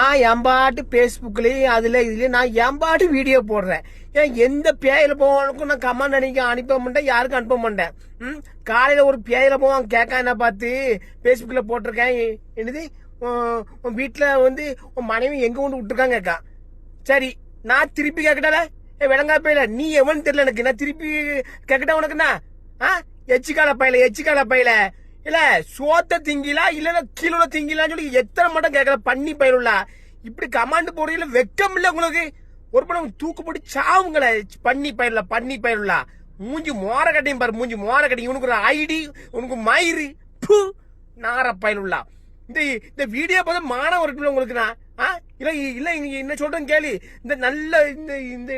நான் எம்பாட்டு பேஸ்புக்லயும் அதுல இதுலயும் நான் எம்பாட்டு வீடியோ போடுறேன். ஏன் எந்த பேயில போவானுக்கும் நான் கமெண்ட் அனுப்ப மாட்டேன், யாருக்கும் அனுப்ப மாட்டேன். காலையில ஒரு பேயில போவான் கேட்க என்ன பார்த்து பேஸ்புக்ல போட்டிருக்கேன், என்னது உன் வீட்டுல உன் மனைவி எங்க கொண்டு விட்டுருக்காங்க கேட்கா. சரி நான் திருப்பி கேட்கட்டால விளங்கா பையில நீ எவன்னு தெரியல எனக்கு, நான் திருப்பி கேட்கட்டா உனக்குண்ணா? எச்சிக்கால பையில இல்ல சோத்த திங்கிலா இல்ல கீழே திங்கிலான்னு சொல்லி எத்தனை மட்டும் கேட்கல பண்ணி பயிலுள்ளா. இப்படி கமாண்ட் போடுறீங்களா? வெக்கம் இல்ல உங்களுக்கு? ஒரு படம் தூக்கு போட்டு சாவுங்களே பண்ணி பயிலுள்ளா. மூஞ்சி மோர கட்டையும் பாரு, மூஞ்சி மோர கட்டையும். உனக்கு ஒரு ஐடி, உனக்கு மயிறு நார பயிலுள்ளா. இந்த வீடியோ பார்த்து மானம் இருக்குல்ல உங்களுக்கு? நான் இல்ல என்ன சொல்றேன் கேளு. இந்த நல்ல இந்த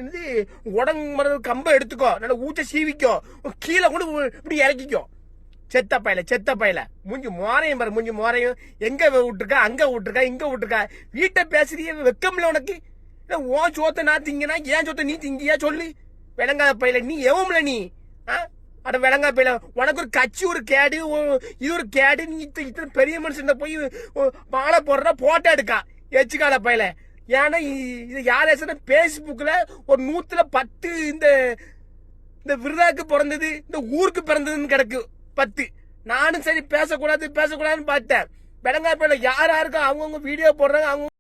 உடம்பு மரம் கம்ப எடுத்துக்கோ, நல்ல ஊச்ச சீவிக்கோ, கீழே கூட இப்படி இறக்கிக்கோ. செத்த பையல மூஞ்சி மோரையும் பாரு, மூஞ்சி மோரையும். எங்க விட்டுருக்கா, அங்க விட்டுருக்கா, இங்க விட்டுருக்கா. வீட்டை பேசுறிய வெக்கம்ல உனக்கு? ஓ சோத்த நான் திங்கினா ஏன் சோத்த நீ திங்கியா சொல்லு? விளங்காத பையல நீ எவம்ல நீ? அட விளங்கா பையல உனக்கு ஒரு கட்சி ஒரு கேடு, இது ஒரு கேடு. நீ இத்தனை பெரிய மனுஷன் போய் மாலை போடுற போட்டோ எடுக்கா எச்சுக்கால பையல. ஏன்னா இது யார் பேஸ்புக்ல ஒரு 110 இந்த விருதாக்கு பிறந்தது, இந்த ஊருக்கு பிறந்ததுன்னு கிடக்கு 10. நானும் சரி பேசக்கூடாதுன்னு பார்த்தேன். விளங்கா பையல யாருக்கும் அவங்கவுங்க வீடியோ போடுறாங்க, அவங்க